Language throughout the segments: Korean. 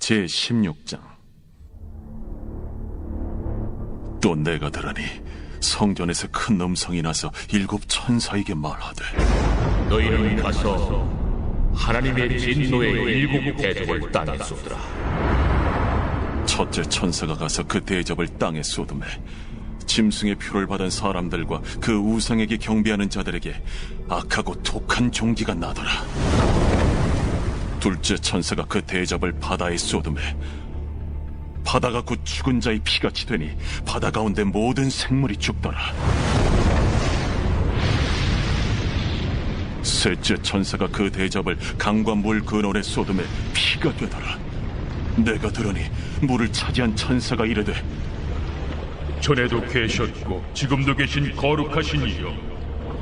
제16장. 또 내가 들으니 성전에서 큰 음성이 나서 7 천사에게 말하되, 너희는 가서 하나님의 진노의 7 대접을 땅에 쏟으라. 첫째 천사가 가서 그 대접을 땅에 쏟음에 짐승의 표를 받은 사람들과 그 우상에게 경배하는 자들에게 악하고 독한 종기가 나더라. 둘째 천사가 그 대접을 바다에 쏟음에 바다가 곧 죽은 자의 피같이 되니 바다 가운데 모든 생물이 죽더라. 셋째 천사가 그 대접을 강과 물 근원에 쏟음에 피가 되더라. 내가 들으니 물을 차지한 천사가 이르되, 전에도 계셨고 지금도 계신 거룩하신 이여,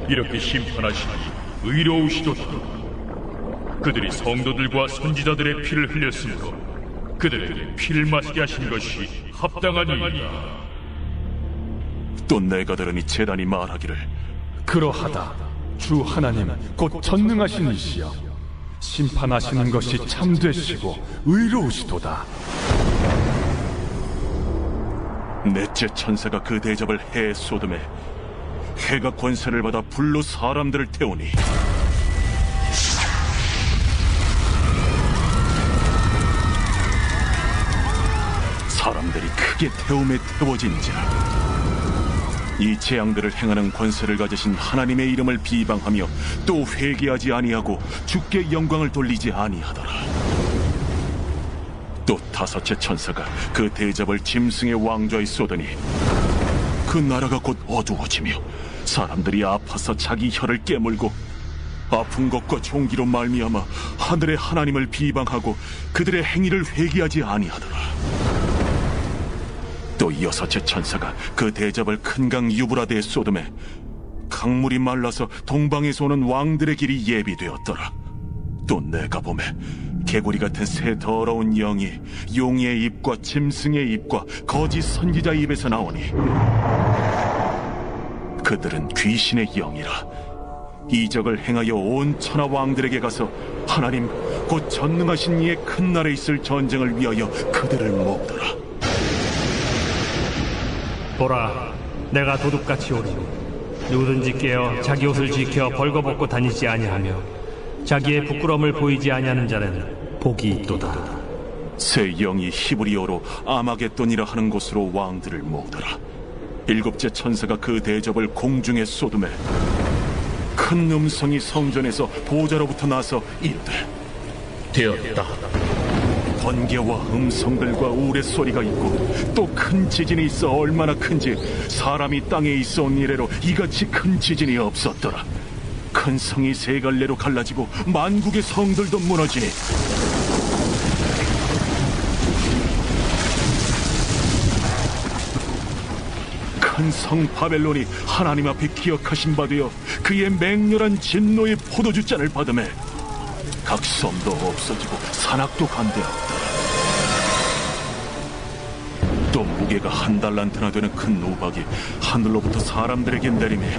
이렇게 심판하시니 의로우시도다. 그들이 성도들과 선지자들의 피를 흘렸으므로 그들에게 피를 마시게 하신 것이 합당하니이다. 또 내가 들으니 제단이 말하기를, 그러하다. 주 하나님 곧 전능하신 이시여, 심판하시는 것이 참되시고 의로우시도다. 넷째 천사가 그 대접을 해에 쏟음에 해가 권세를 받아 불로 사람들을 태우니 사람들이 크게 태움에 태워진지라. 이 재앙들을 행하는 권세를 가지신 하나님의 이름을 비방하며 또 회개하지 아니하고 주께 영광을 돌리지 아니하더라. 또 다섯째 천사가 그 대접을 짐승의 왕좌에 쏟으니 그 나라가 곧 어두워지며 사람들이 아파서 자기 혀를 깨물고 아픈 것과 종기로 말미암아 하늘의 하나님을 비방하고 그들의 행위를 회개하지 아니하더라. 또 여섯째 천사가 그 대접을 큰 강 유브라데에 쏟음에 강물이 말라서 동방에서 오는 왕들의 길이 예비되었더라. 또 내가 보매 개구리 같은 새 더러운 영이 용의 입과 짐승의 입과 거짓 선지자의 입에서 나오니 그들은 귀신의 영이라. 이적을 행하여 온 천하 왕들에게 가서 하나님 곧 전능하신 이의 큰 날에 있을 전쟁을 위하여 그들을 모으더라. 보라, 내가 도둑같이 오리니 누구든지 깨어 자기 옷을 지켜 벌거벗고 다니지 아니하며 자기의 부끄러움을 보이지 아니하는 자는 복이 있도다. 새 영이 히브리어로 아마겟돈이라 하는 곳으로 왕들을 모으더라. 7째 천사가 그 대접을 공중에 쏟음에 큰 음성이 성전에서 보좌로부터 나서 이르되, 되었다. 번개와 음성들과 우레소리가 있고 또 큰 지진이 있어 얼마나 큰지 사람이 땅에 있어 온 이래로 이같이 큰 지진이 없었더라. 큰 성이 세 갈래로 갈라지고 만국의 성들도 무너지니 큰 성 바벨론이 하나님 앞에 기억하신 바 되어 그의 맹렬한 진노의 포도주잔을 받음에 각 섬도 없어지고 산악도 간대하였다. 또 무게가 1 달란트나 되는 큰 우박이 하늘로부터 사람들에게 내리매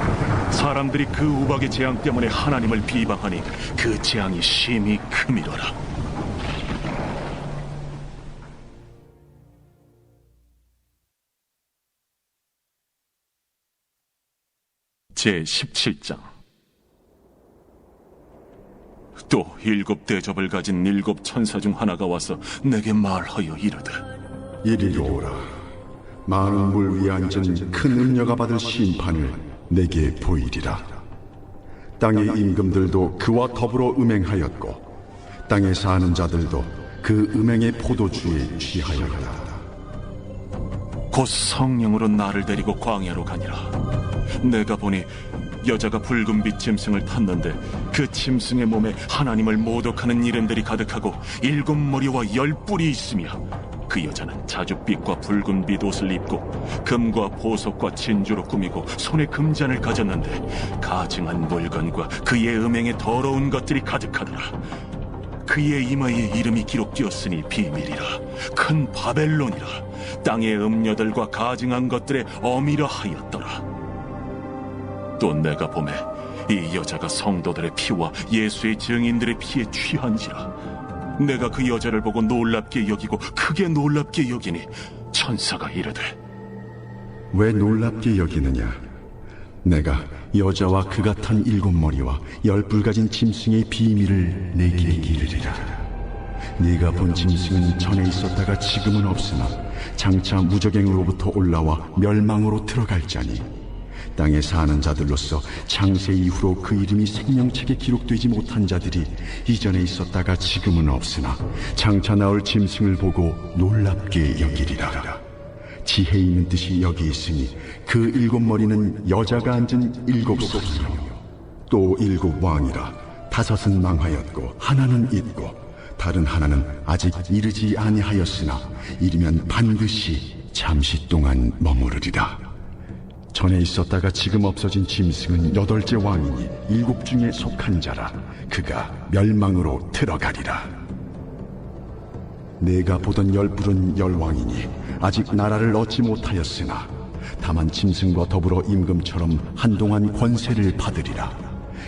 사람들이 그 우박의 재앙 때문에 하나님을 비방하니 그 재앙이 심히 크미러라. 제17장. 또 7 대접을 가진 7 천사 중 하나가 와서 내게 말하여 이르되, 이리로 오라. 많은 물 위에 앉은 큰 음녀가 받을 심판을 내게 보이리라. 땅의 임금들도 그와 더불어 음행하였고 땅에 사는 자들도 그 음행의 포도주에 취하였다. 곧 성령으로 나를 데리고 광야로 가니라. 내가 보니 여자가 붉은 빛 짐승을 탔는데 그 짐승의 몸에 하나님을 모독하는 이름들이 가득하고 7 머리와 10 뿔이 있으며 그 여자는 자줏빛과 붉은 빛 옷을 입고 금과 보석과 진주로 꾸미고 손에 금잔을 가졌는데 가증한 물건과 그의 음행에 더러운 것들이 가득하더라. 그의 이마에 이름이 기록되었으니 비밀이라. 큰 바벨론이라. 땅의 음녀들과 가증한 것들의 어미라 하였더라. 또 내가 보매 이 여자가 성도들의 피와 예수의 증인들의 피에 취한지라. 내가 그 여자를 보고 놀랍게 여기고 크게 놀랍게 여기니 천사가 이르되 왜 놀랍게 여기느냐? 내가 여자와 그가 탄 7머리와 10뿔 가진 짐승의 비밀을 내게 이르리라. 네가 본 짐승은 전에 있었다가 지금은 없으나 장차 무적행으로부터 올라와 멸망으로 들어갈 자니 땅에 사는 자들로서 창세 이후로 그 이름이 생명책에 기록되지 못한 자들이 이전에 있었다가 지금은 없으나 장차 나올 짐승을 보고 놀랍게 여기리라. 지혜 있는 뜻이 여기 있으니 그 7머리는 여자가 앉은 7소이며 또 7왕이라 5은 망하였고 하나는 있고 다른 하나는 아직 이르지 아니하였으나 이르면 반드시 잠시 동안 머무르리라. 전에 있었다가 지금 없어진 짐승은 8째 왕이니 7 중에 속한 자라. 그가 멸망으로 들어가리라. 내가 보던 10뿔은 10왕이니 아직 나라를 얻지 못하였으나 다만 짐승과 더불어 임금처럼 한동안 권세를 받으리라.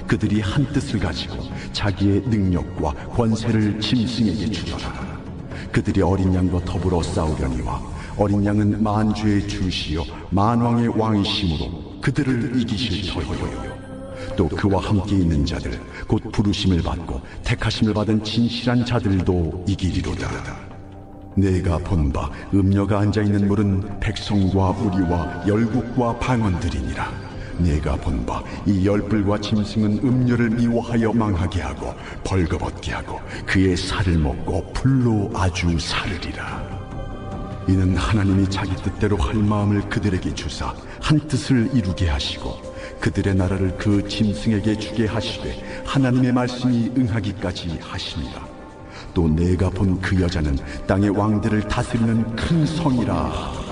그들이 한 뜻을 가지고 자기의 능력과 권세를 짐승에게 주더라. 그들이 어린 양과 더불어 싸우려니와 어린 양은 만주의 주시요 만왕의 왕이심으로 그들을 이기실 터이요. 또 그와 함께 있는 자들 곧 부르심을 받고 택하심을 받은 진실한 자들도 이기리로다. 내가 본 바 음녀가 앉아있는 물은 백성과 우리와 열국과 방언들이니라. 내가 본 바 이 10뿔과 짐승은 음녀를 미워하여 망하게 하고 벌거벗게 하고 그의 살을 먹고 불로 아주 사르리라. 이는 하나님이 자기 뜻대로 할 마음을 그들에게 주사 한 뜻을 이루게 하시고 그들의 나라를 그 짐승에게 주게 하시되 하나님의 말씀이 응하기까지 하시니라. 또 내가 본 그 여자는 땅의 왕들을 다스리는 큰 성이라 하더라.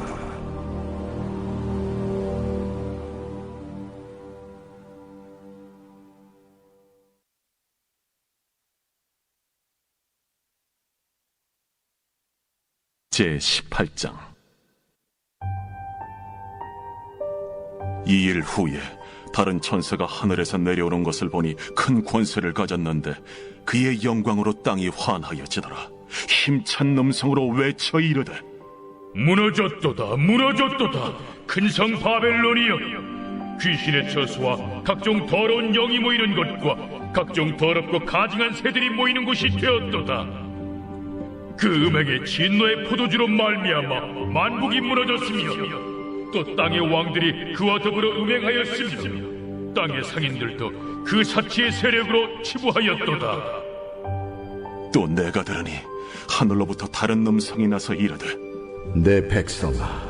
제18장. 이 일 후에 다른 천사가 하늘에서 내려오는 것을 보니 큰 권세를 가졌는데 그의 영광으로 땅이 환하여지더라. 힘찬 음성으로 외쳐 이르되 무너졌도다 무너졌도다 큰 성 바벨론이여, 귀신의 처소와 각종 더러운 영이 모이는 것과 각종 더럽고 가증한 새들이 모이는 곳이 되었도다. 그 음행의 진노의 포도주로 말미암아 만국이 무너졌으며 또 땅의 왕들이 그와 더불어 음행하였으며 땅의 상인들도 그 사치의 세력으로 치부하였도다. 또 내가 들으니 하늘로부터 다른 음성이 나서 이르되 내 백성아,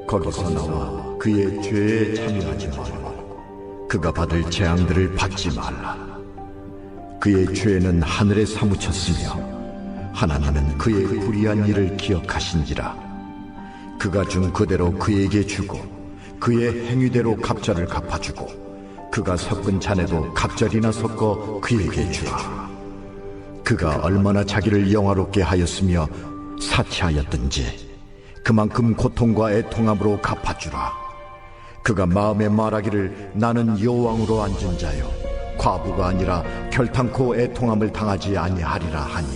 거기서 나와 그의 죄에 참여하지 말고 그가 받을 재앙들을 받지 말라. 그의 죄는 하늘에 사무쳤으며 하나님은 그의 불의한 일을 기억하신지라. 그가 준 그대로 그에게 주고 그의 행위대로 갑절을 갚아주고 그가 섞은 잔에도 갑절이나 섞어 그에게 주라. 그가 얼마나 자기를 영화롭게 하였으며 사치하였든지 그만큼 고통과 애통함으로 갚아주라. 그가 마음에 말하기를 나는 여왕으로 앉은 자요 과부가 아니라 결탄코 애통함을 당하지 아니하리라 하니,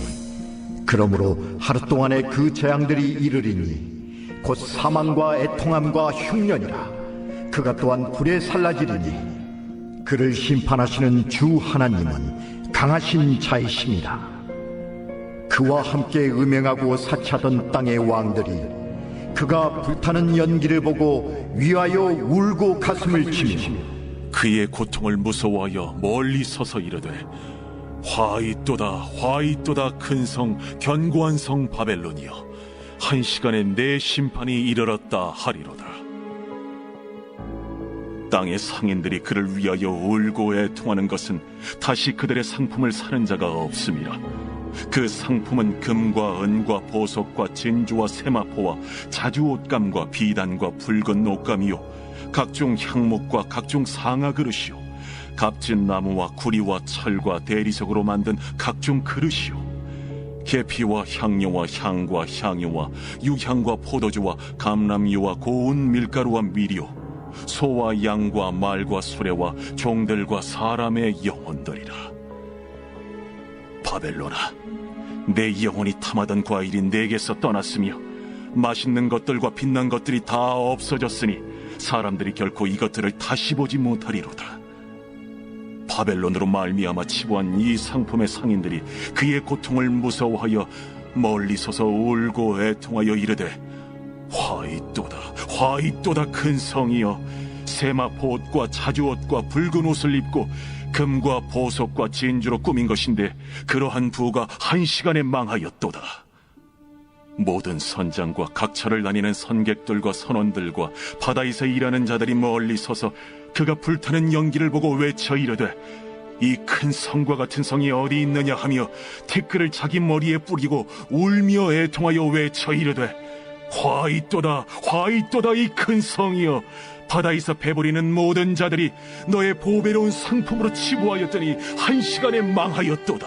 그러므로 하루 동안에 그 재앙들이 이르리니 곧 사망과 애통함과 흉년이라. 그가 또한 불에 살라지리니 그를 심판하시는 주 하나님은 강하신 자이심이라. 그와 함께 음행하고 사치하던 땅의 왕들이 그가 불타는 연기를 보고 위하여 울고 가슴을 치며 그의 고통을 무서워하여 멀리 서서 이르되 화이또다 화이또다 큰 성 견고한 성 바벨론이여, 한 시간에 내 심판이 이르렀다 하리로다. 땅의 상인들이 그를 위하여 울고 애통하는 것은 다시 그들의 상품을 사는 자가 없음이라. 그 상품은 금과 은과 보석과 진주와 세마포와 자주 옷감과 비단과 붉은 옷감이요 각종 향목과 각종 상아 그릇이요 값진 나무와 구리와 철과 대리석으로 만든 각종 그릇이요 계피와 향료와 향과 향유와 유향과 포도주와 감람유와 고운 밀가루와 밀이요 소와 양과 말과 수레와 종들과 사람의 영혼들이라. 바벨론아, 내 영혼이 탐하던 과일이 내게서 떠났으며 맛있는 것들과 빛난 것들이 다 없어졌으니 사람들이 결코 이것들을 다시 보지 못하리로다. 바벨론으로 말미암아 치부한 이 상품의 상인들이 그의 고통을 무서워하여 멀리 서서 울고 애통하여 이르되, 화이또다, 화이또다, 큰 성이여, 세마포 옷과 자주옷과 붉은 옷을 입고 금과 보석과 진주로 꾸민 것인데 그러한 부가 한 시간에 망하였도다. 모든 선장과 각처를 다니는 선객들과 선원들과 바다에서 일하는 자들이 멀리 서서 그가 불타는 연기를 보고 외쳐 이르되, 이 큰 성과 같은 성이 어디 있느냐 하며 티끌을 자기 머리에 뿌리고 울며 애통하여 외쳐 이르되, 화이또다, 화이또다, 이 큰 성이여, 바다에서 배부리는 모든 자들이 너의 보배로운 상품으로 치부하였더니 한 시간에 망하였도다.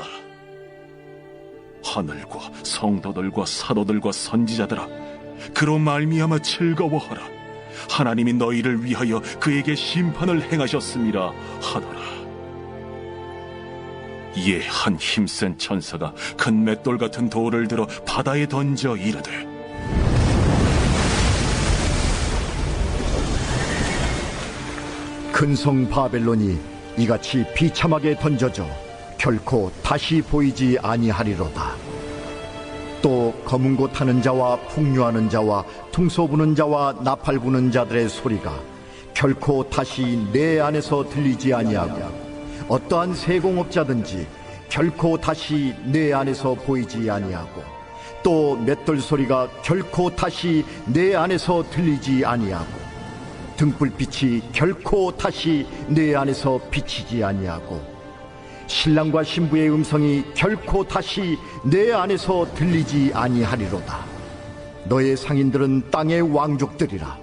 하늘과 성도들과 사도들과 선지자들아, 그로 말미암아 즐거워하라. 하나님이 너희를 위하여 그에게 심판을 행하셨음이라 하더라. 이에 한 힘센 천사가 큰 맷돌 같은 돌을 들어 바다에 던져 이르되, 큰 성 바벨론이 이같이 비참하게 던져져 결코 다시 보이지 아니하리로다. 또 검은 고 타는 자와 풍류하는 자와 퉁소 부는 자와 나팔 부는 자들의 소리가 결코 다시 내 안에서 들리지 아니하고, 어떠한 세공업자든지 결코 다시 내 안에서 보이지 아니하고, 또 맷돌 소리가 결코 다시 내 안에서 들리지 아니하고, 등불빛이 결코 다시 내 안에서 비치지 아니하고, 신랑과 신부의 음성이 결코 다시 내 안에서 들리지 아니하리로다. 너의 상인들은 땅의 왕족들이라.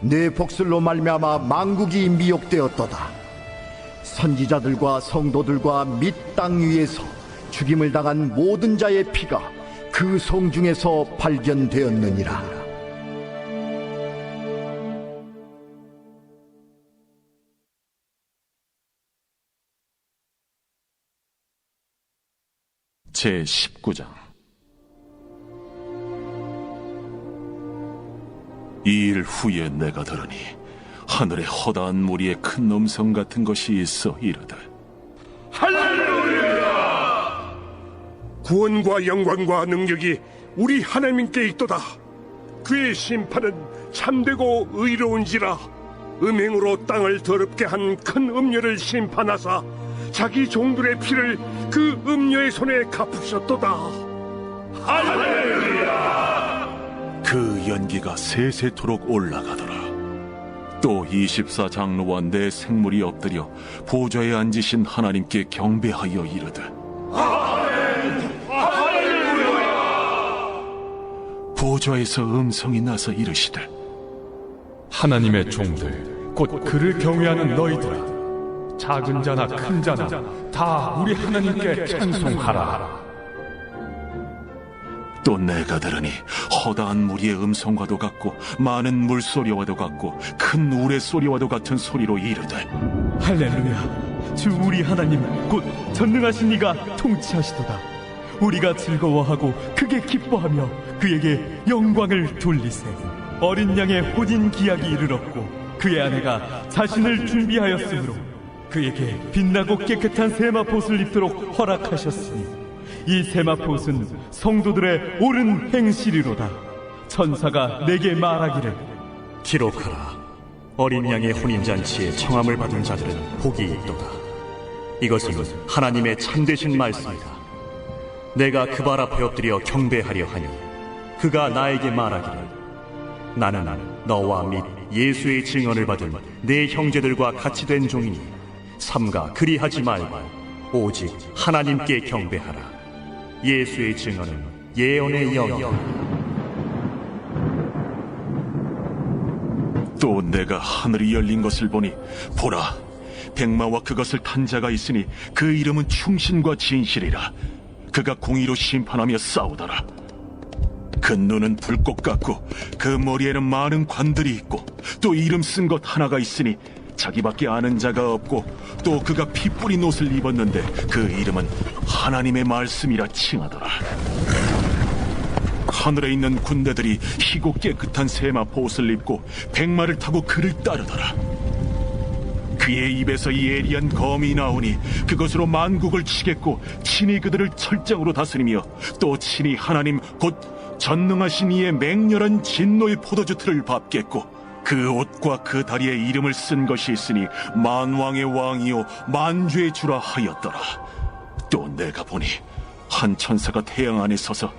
내 복술로 말미암아 만국이 미혹되었도다. 선지자들과 성도들과 및 땅 위에서 죽임을 당한 모든 자의 피가 그 성 중에서 발견되었느니라. 제19장. 이 일 후에 내가 들으니 하늘에 허다한 무리에 큰 음성 같은 것이 있어 이르되, 할렐루야! 구원과 영광과 능력이 우리 하나님께 있도다. 그의 심판은 참되고 의로운지라. 음행으로 땅을 더럽게 한 큰 음녀를 심판하사 자기 종들의 피를 그 음녀의 손에 갚으셨도다. 할렐루야! 그 연기가 세세토록 올라가더라. 또 24장로와 네 생물이 엎드려 보좌에 앉으신 하나님께 경배하여 이르되, 할렐루야! 보좌에서 음성이 나서 이르시되, 하나님의 종들 곧 그를 경외하는 너희들아, 작은 자나 큰 자나 다 우리 하나님께 찬송하라. 또 내가 들으니 허다한 무리의 음성과도 같고 많은 물소리와도 같고 큰 우레소리와도 같은 소리로 이르되, 할렐루야! 주 우리 하나님 곧 전능하신 이가 통치하시도다. 우리가 즐거워하고 크게 기뻐하며 그에게 영광을 돌리세. 어린 양의 혼인 기약이 이르렀고 그의 아내가 자신을 준비하였으므로 그에게 빛나고 깨끗한 세마포옷을 입도록 허락하셨으니, 이 세마포옷은 성도들의 옳은 행실이로다. 천사가 내게 말하기를, 기록하라. 어린 양의 혼인잔치에 청함을 받은 자들은 복이 있도다. 이것은 하나님의 참되신 말씀이다. 내가 그 발 앞에 엎드려 경배하려 하니 그가 나에게 말하기를, 나는 너와 및 예수의 증언을 받은 내 형제들과 같이 된 종이니 삼가 그리하지 말고 오직 하나님께 경배하라. 예수의 증언은 예언의 영이다. 또 내가 하늘이 열린 것을 보니 보라, 백마와 그것을 탄 자가 있으니 그 이름은 충신과 진실이라. 그가 공의로 심판하며 싸우더라. 그 눈은 불꽃 같고 그 머리에는 많은 관들이 있고 또 이름 쓴 것 하나가 있으니 자기밖에 아는 자가 없고 또 그가 피 뿌린 옷을 입었는데 그 이름은 하나님의 말씀이라 칭하더라. 하늘에 있는 군대들이 희고 깨끗한 세마포 옷을 입고 백마를 타고 그를 따르더라. 그의 입에서 예리한 검이 나오니 그것으로 만국을 치겠고 친히 그들을 철장으로 다스리며 또 친히 하나님 곧 전능하신 이의 맹렬한 진노의 포도주 틀을 밟겠고 그 옷과 그 다리에 이름을 쓴 것이 있으니 만왕의 왕이요 만주의 주라 하였더라. 또 내가 보니 한 천사가 태양 안에 서서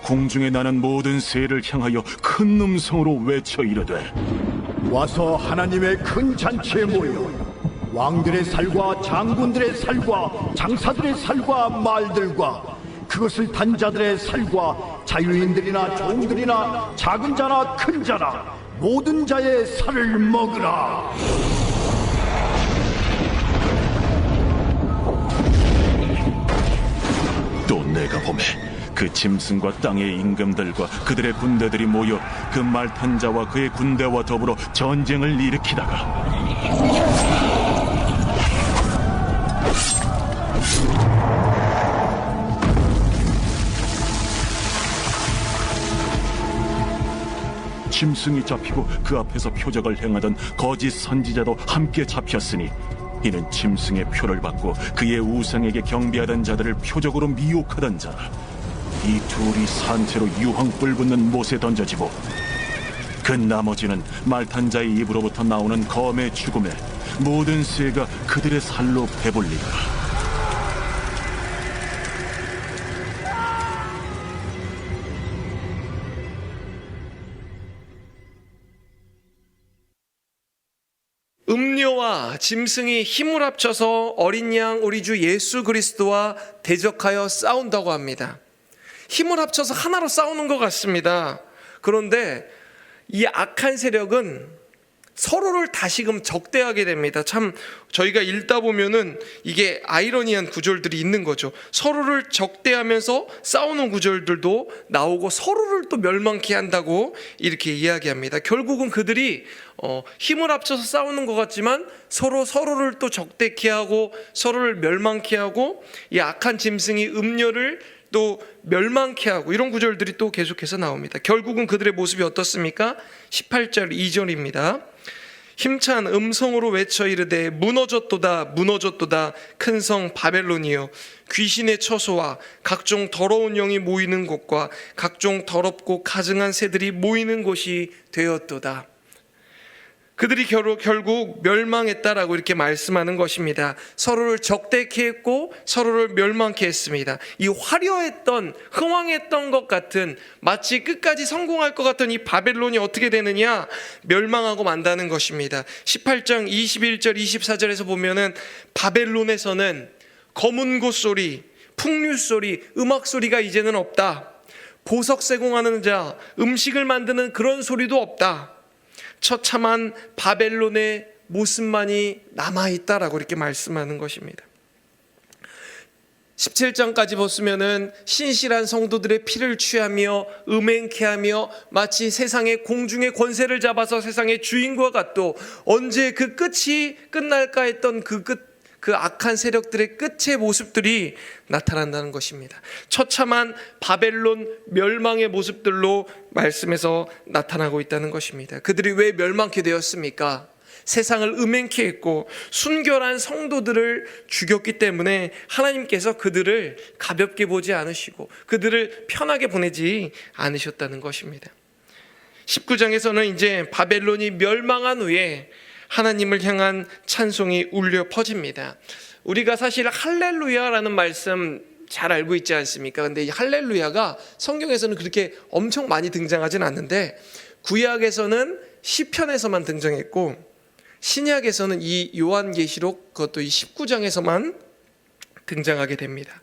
공중에 나는 모든 새를 향하여 큰 음성으로 외쳐 이르되 와서 하나님의 큰 잔치에 모여 왕들의 살과 장군들의 살과 장사들의 살과 말들과 그것을 탄 자들의 살과 자유인들이나 종들이나 작은 자나 큰 자나 모든 자의 살을 먹으라. 또 내가 보매 그 짐승과 땅의 임금들과 그들의 군대들이 모여 그 말 탄 자와 그의 군대와 더불어 전쟁을 일으키다가 짐승이 잡히고 그 앞에서 표적을 행하던 거짓 선지자도 함께 잡혔으니 이는 짐승의 표를 받고 그의 우상에게 경배하던 자들을 표적으로 미혹하던 자라. 이 둘이 산채로 유황불 붙는 못에 던져지고 그 나머지는 말탄 자의 입으로부터 나오는 검의 죽음에 모든 새가 그들의 살로 배불리더라. 음료와 짐승이 힘을 합쳐서 어린 양 우리 주 예수 그리스도와 대적하여 싸운다고 합니다. 힘을 합쳐서 하나로 싸우는 것 같습니다. 그런데 이 악한 세력은 서로를 다시금 적대하게 됩니다. 참 저희가 읽다 보면은 이게 아이러니한 구절들이 있는 거죠. 서로를 적대하면서 싸우는 구절들도 나오고 서로를 또 멸망케 한다고 이렇게 이야기합니다. 결국은 그들이 힘을 합쳐서 싸우는 것 같지만 서로를 또 적대케 하고 서로를 멸망케 하고 이 악한 짐승이 음녀를 또 멸망케 하고 이런 구절들이 또 계속해서 나옵니다. 결국은 그들의 모습이 어떻습니까? 18절 2절입니다. 힘찬 음성으로 외쳐 이르되 무너졌도다 무너졌도다 큰 성 바벨론이여 귀신의 처소와 각종 더러운 영이 모이는 곳과 각종 더럽고 가증한 새들이 모이는 곳이 되었도다. 그들이 결국 멸망했다라고 이렇게 말씀하는 것입니다. 서로를 적대케 했고 서로를 멸망케 했습니다. 이 화려했던 흥왕했던 것 같은 마치 끝까지 성공할 것 같은 이 바벨론이 어떻게 되느냐? 멸망하고 만다는 것입니다. 18장 21절 24절에서 보면은 바벨론에서는 검은 곳 소리, 풍류 소리, 음악 소리가 이제는 없다. 보석 세공하는 자, 음식을 만드는 그런 소리도 없다. 처참한 바벨론의 모습만이 남아있다라고 이렇게 말씀하는 것입니다. 17장까지 보시면은 신실한 성도들의 피를 취하며 음행케 하며 마치 세상의 공중의 권세를 잡아서 세상의 주인과 같도 언제 그 끝이 끝날까 했던 그 악한 세력들의 끝의 모습들이 나타난다는 것입니다. 처참한 바벨론 멸망의 모습들로 말씀에서 나타나고 있다는 것입니다. 그들이 왜 멸망케 되었습니까? 세상을 음행케 했고 순결한 성도들을 죽였기 때문에 하나님께서 그들을 가볍게 보지 않으시고 그들을 편하게 보내지 않으셨다는 것입니다. 19장에서는 이제 바벨론이 멸망한 후에 하나님을 향한 찬송이 울려 퍼집니다. 우리가 사실 할렐루야라는 말씀 잘 알고 있지 않습니까? 근데 이 할렐루야가 성경에서는 그렇게 엄청 많이 등장하진 않는데 구약에서는 시편에서만 등장했고 신약에서는 이 요한계시록 그것도 이 19장에서만 등장하게 됩니다.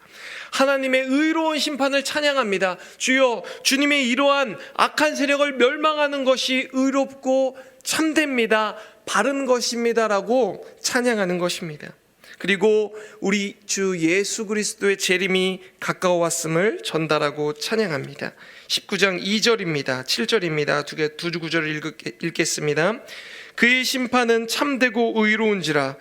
하나님의 의로운 심판을 찬양합니다. 주여 주님의 이러한 악한 세력을 멸망하는 것이 의롭고 참됩니다. 바른 것입니다라고 찬양하는 것입니다. 그리고 우리 주 예수 그리스도의 재림이 가까워 왔음을 전달하고 찬양합니다. 19장 2절입니다. 7절입니다. 두 구절을 읽겠습니다. 그의 심판은 참되고 의로운지라.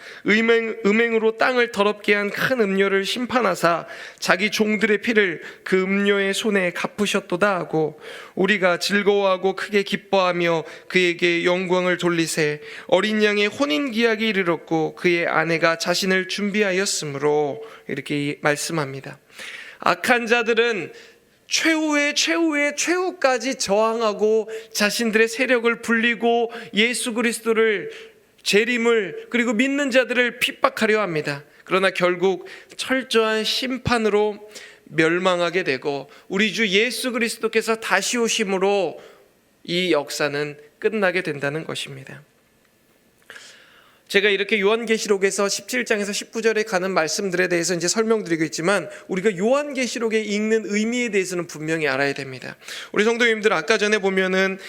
음행으로 땅을 더럽게 한 큰 음녀를 심판하사 자기 종들의 피를 그 음녀의 손에 갚으셨도다 하고, 우리가 즐거워하고 크게 기뻐하며 그에게 영광을 돌리세. 어린 양의 혼인기약이 이르렀고 그의 아내가 자신을 준비하였으므로, 이렇게 말씀합니다. 악한 자들은 최후의 최후까지 저항하고 자신들의 세력을 불리고 예수 그리스도를, 재림을, 그리고 믿는 자들을 핍박하려 합니다. 그러나 결국 철저한 심판으로 멸망하게 되고 우리 주 예수 그리스도께서 다시 오심으로 이 역사는 끝나게 된다는 것입니다. 제가 이렇게 요한계시록에서 17장에서 19절에 가는 말씀들에 대해서 이제 설명드리고 있지만, 우리가 요한계시록에 읽는 의미에 대해서는 분명히 알아야 됩니다. 우리 성도님들, 아까 전에 보면은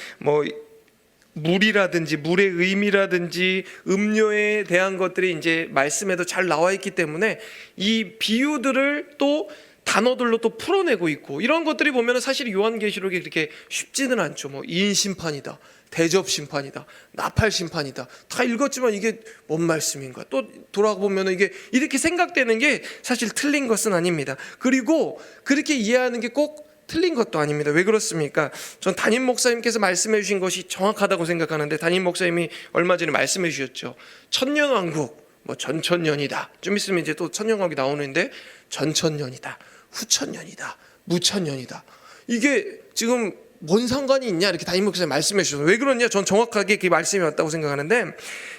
물이라든지 물의 의미라든지 음료에 대한 것들이 이제 말씀에도 잘 나와 있기 때문에 이 비유들을 또 단어들로 또 풀어내고 있고, 이런 것들이 보면은 사실 요한계시록이 그렇게 쉽지는 않죠. 인심판이다, 대접심판이다, 나팔심판이다, 다 읽었지만 이게 뭔 말씀인가, 또 돌아보면 이게 이렇게 생각되는 게 사실 틀린 것은 아닙니다. 그리고 그렇게 이해하는 게 꼭 틀린 것도 아닙니다. 왜 그렇습니까? 전 담임 목사님께서 말씀해 주신 것이 정확하다고 생각하는데, 담임 목사님이 얼마 전에 말씀해 주셨죠. 천년왕국, 전천년이다. 좀 있으면 이제 또 천년왕국이 나오는데, 전천년이다, 후천년이다, 무천년이다. 이게 지금 뭔 상관이 있냐, 이렇게 담임 목사님 말씀해 주셔서, 왜 그러냐, 전 정확하게 그 말씀이 맞다고 생각하는데,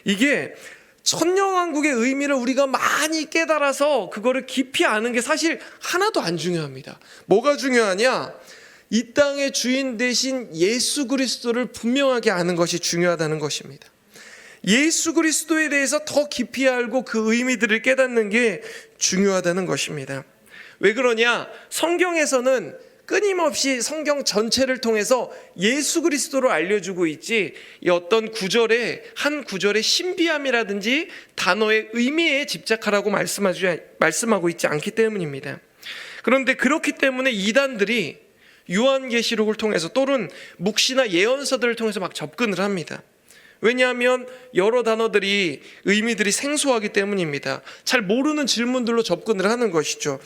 이게 천년왕국의 의미를 우리가 많이 깨달아서 그거를 깊이 아는 게 사실 하나도 안 중요합니다. 뭐가 중요하냐, 이 땅의 주인 대신 예수 그리스도를 분명하게 아는 것이 중요하다는 것입니다. 예수 그리스도에 대해서 더 깊이 알고 그 의미들을 깨닫는 게 중요하다는 것입니다. 왜 그러냐, 성경에서는 끊임없이 성경 전체를 통해서 예수 그리스도를 알려주고 있지, 이 어떤 구절에, 한 구절의 신비함이라든지 단어의 의미에 집착하라고 말씀하고 있지 않기 때문입니다. 그런데 그렇기 때문에 이단들이 요한계시록을 통해서 또는 묵시나 예언서들을 통해서 막 접근을 합니다. 왜냐하면 여러 단어들이, 의미들이 생소하기 때문입니다. 잘 모르는 질문들로 접근을 하는 것이죠.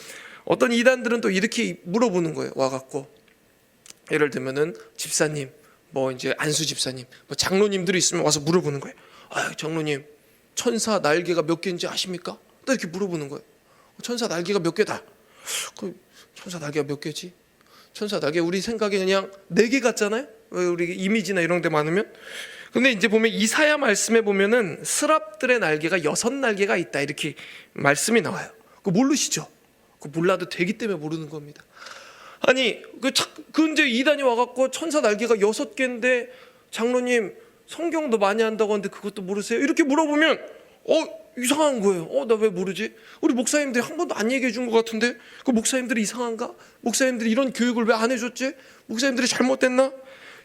어떤 이단들은 또 이렇게 물어보는 거예요. 와갖고 예를 들면은 집사님, 이제 안수 집사님, 장로님들이 있으면 와서 물어보는 거예요. 장로님, 천사 날개가 몇 개인지 아십니까? 또 이렇게 물어보는 거예요. 천사 날개가 몇 개다. 천사 날개가 몇 개지? 천사 날개, 우리 생각에 그냥 4개 같잖아요. 왜 우리 이미지나 이런 데 많으면. 근데 이제 보면 이사야 말씀에 보면은 스랍들의 날개가 6날개가 있다, 이렇게 말씀이 나와요. 그거 모르시죠? 그거 몰라도 되기 때문에 모르는 겁니다. 아니, 이제 이단이 와갖고 천사 날개가 6개인데 장로님 성경도 많이 한다고 하는데 그것도 모르세요? 이렇게 물어보면 이상한 거예요. 나 왜 모르지? 우리 목사님들이 한 번도 안 얘기해 준 것 같은데, 그 목사님들이 이상한가? 목사님들이 이런 교육을 왜 안 해줬지? 목사님들이 잘못됐나?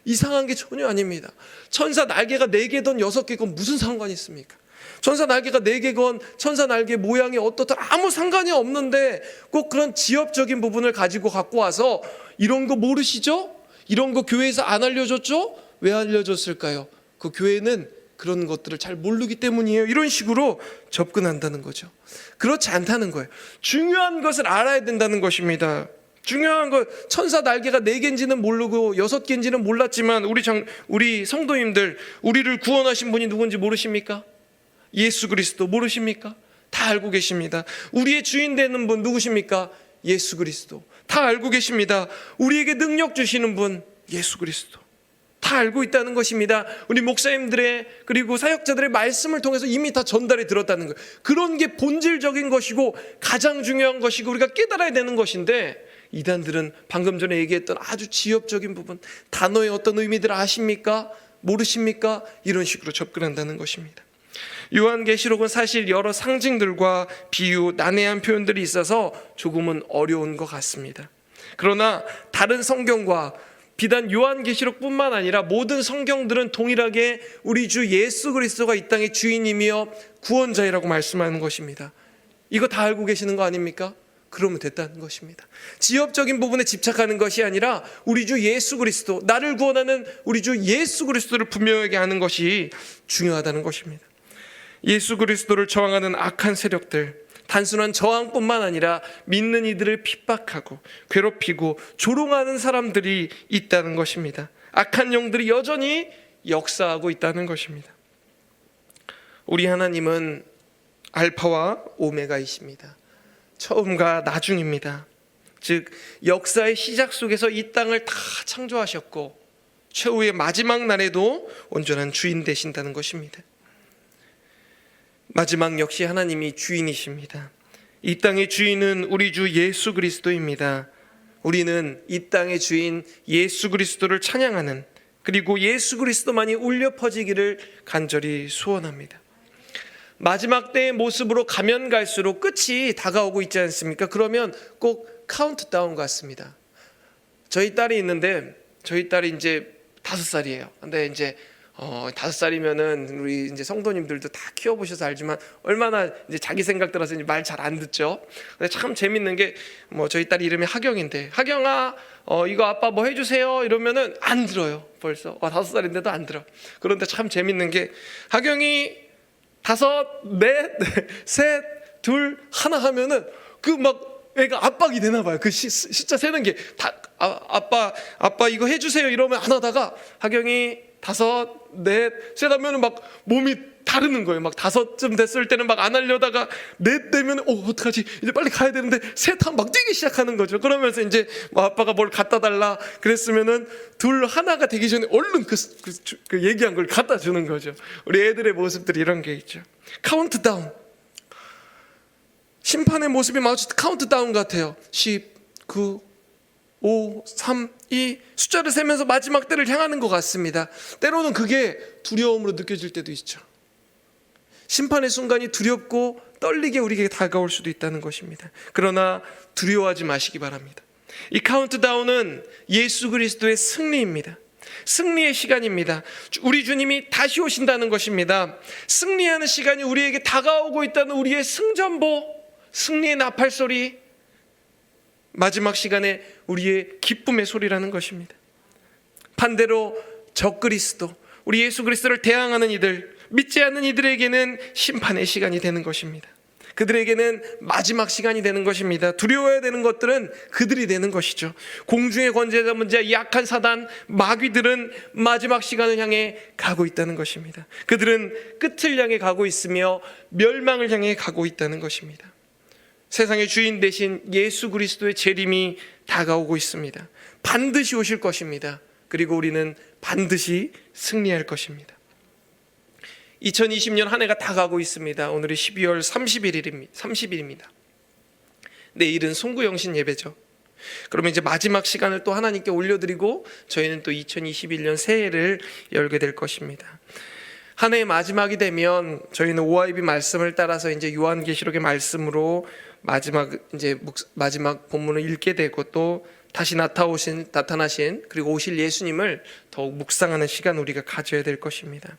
이상한 게 전혀 아닙니다. 천사 날개가 4개든 6개건 무슨 상관이 있습니까? 천사 날개가 4개건 천사 날개 모양이 어떻든 아무 상관이 없는데, 꼭 그런 지엽적인 부분을 갖고 와서 이런 거 모르시죠? 이런 거 교회에서 안 알려줬죠? 왜 알려줬을까요? 그 교회는 그런 것들을 잘 모르기 때문이에요. 이런 식으로 접근한다는 거죠. 그렇지 않다는 거예요. 중요한 것을 알아야 된다는 것입니다. 중요한 건 천사 날개가 4개인지는 모르고 6개인지는 몰랐지만, 우리 성도님들, 우리를 구원하신 분이 누군지 모르십니까? 예수 그리스도 모르십니까? 다 알고 계십니다. 우리의 주인 되는 분 누구십니까? 예수 그리스도. 다 알고 계십니다. 우리에게 능력 주시는 분 예수 그리스도. 다 알고 있다는 것입니다. 우리 목사님들의, 그리고 사역자들의 말씀을 통해서 이미 다 전달이 들었다는 거예요. 그런 게 본질적인 것이고 가장 중요한 것이고 우리가 깨달아야 되는 것인데, 이단들은 방금 전에 얘기했던 아주 지엽적인 부분, 단어의 어떤 의미들 아십니까? 모르십니까? 이런 식으로 접근한다는 것입니다. 요한계시록은 사실 여러 상징들과 비유, 난해한 표현들이 있어서 조금은 어려운 것 같습니다. 그러나 다른 성경과 비단 요한계시록뿐만 아니라 모든 성경들은 동일하게 우리 주 예수 그리스도가 이 땅의 주인이며 구원자이라고 말씀하는 것입니다. 이거 다 알고 계시는 거 아닙니까? 그러면 됐다는 것입니다. 지엽적인 부분에 집착하는 것이 아니라 우리 주 예수 그리스도, 나를 구원하는 우리 주 예수 그리스도를 분명하게 하는 것이 중요하다는 것입니다. 예수 그리스도를 저항하는 악한 세력들, 단순한 저항뿐만 아니라 믿는 이들을 핍박하고 괴롭히고 조롱하는 사람들이 있다는 것입니다. 악한 영들이 여전히 역사하고 있다는 것입니다. 우리 하나님은 알파와 오메가이십니다. 처음과 나중입니다. 즉 역사의 시작 속에서 이 땅을 다 창조하셨고 최후의 마지막 날에도 온전한 주인 되신다는 것입니다. 마지막 역시 하나님이 주인이십니다. 이 땅의 주인은 우리 주 예수 그리스도입니다. 우리는 이 땅의 주인 예수 그리스도를 찬양하는, 그리고 예수 그리스도만이 울려 퍼지기를 간절히 소원합니다. 마지막 때의 모습으로 가면 갈수록 끝이 다가오고 있지 않습니까? 그러면 꼭 카운트다운 같습니다. 저희 딸이 있는데, 저희 딸이 이제 5살이에요. 근데 이제 5살이면은 우리 이제 성도님들도 다 키워보셔서 알지만 얼마나 이제 자기 생각 들어서 말 잘 안 듣죠. 근데 참 재밌는 게 저희 딸 이름이 하경인데, 하경아 이거 아빠 뭐 해주세요 이러면은 안 들어요. 벌써 5살인데도 안 들어. 그런데 참 재밌는 게 하경이 5, 4, 3, 2, 1 하면은 그 막 애가 압박이 되나 봐요. 그 숫자 세는 게 다 아빠 이거 해주세요 이러면 안 하다가 하경이 5, 4, 셋 하면은 막 몸이 다르는 거예요. 막 5쯤 됐을 때는 막 안 하려다가 4 되면 어떡하지? 이제 빨리 가야 되는데 셋 하면 막 뛰기 시작하는 거죠. 그러면서 이제 아빠가 뭘 갖다 달라 그랬으면은 2, 1가 되기 전에 얼른 그 얘기한 걸 갖다 주는 거죠. 우리 애들의 모습들이 이런 게 있죠. 카운트다운. 심판의 모습이 마치 카운트다운 같아요. 10, 9, 5, 3, 2 숫자를 세면서 마지막 때를 향하는 것 같습니다. 때로는 그게 두려움으로 느껴질 때도 있죠. 심판의 순간이 두렵고 떨리게 우리에게 다가올 수도 있다는 것입니다. 그러나 두려워하지 마시기 바랍니다. 이 카운트다운은 예수 그리스도의 승리입니다. 승리의 시간입니다. 우리 주님이 다시 오신다는 것입니다. 승리하는 시간이 우리에게 다가오고 있다는 우리의 승전보, 승리의 나팔소리, 마지막 시간에 우리의 기쁨의 소리라는 것입니다. 반대로 적그리스도, 우리 예수 그리스도를 대항하는 이들, 믿지 않는 이들에게는 심판의 시간이 되는 것입니다. 그들에게는 마지막 시간이 되는 것입니다. 두려워해야 되는 것들은 그들이 되는 것이죠. 공중의 권세자 문제, 약한 사단, 마귀들은 마지막 시간을 향해 가고 있다는 것입니다. 그들은 끝을 향해 가고 있으며 멸망을 향해 가고 있다는 것입니다. 세상의 주인 되신 예수 그리스도의 재림이 다가오고 있습니다. 반드시 오실 것입니다. 그리고 우리는 반드시 승리할 것입니다. 2020년 한 해가 다가오고 있습니다. 오늘이 12월 30일입니다. 내일은 송구영신 예배죠. 그러면 이제 마지막 시간을 또 하나님께 올려드리고 저희는 또 2021년 새해를 열게 될 것입니다. 한 해의 마지막이 되면 저희는 OIB 말씀을 따라서 이제 요한계시록의 말씀으로 마지막 본문을 읽게 되고 또 다시 나타나신 그리고 오실 예수님을 더욱 묵상하는 시간 우리가 가져야 될 것입니다.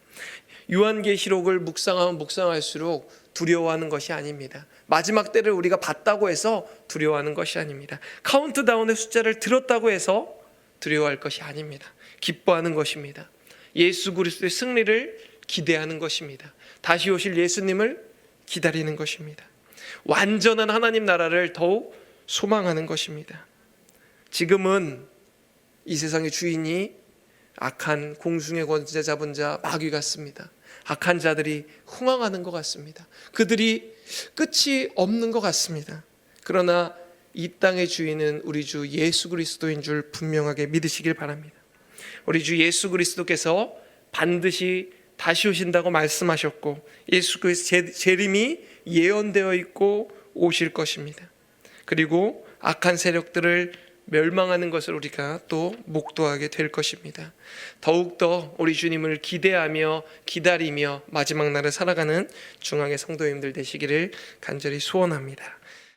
요한계시록을 묵상하면 묵상할수록 두려워하는 것이 아닙니다. 마지막 때를 우리가 봤다고 해서 두려워하는 것이 아닙니다. 카운트다운의 숫자를 들었다고 해서 두려워할 것이 아닙니다. 기뻐하는 것입니다. 예수 그리스도의 승리를 기대하는 것입니다. 다시 오실 예수님을 기다리는 것입니다. 완전한 하나님 나라를 더욱 소망하는 것입니다. 지금은 이 세상의 주인이 악한 공중의 권세 잡은 자 마귀 같습니다. 악한 자들이 흥황하는 것 같습니다. 그들이 끝이 없는 것 같습니다. 그러나 이 땅의 주인은 우리 주 예수 그리스도인 줄 분명하게 믿으시길 바랍니다. 우리 주 예수 그리스도께서 반드시 다시 오신다고 말씀하셨고 예수 그리스도의 재림이 예언되어 있고 오실 것입니다. 그리고 악한 세력들을 멸망하는 것을 우리가 또 목도하게 될 것입니다. 더욱더 우리 주님을 기대하며 기다리며 마지막 날을 살아가는 중앙의 성도님들 되시기를 간절히 소원합니다.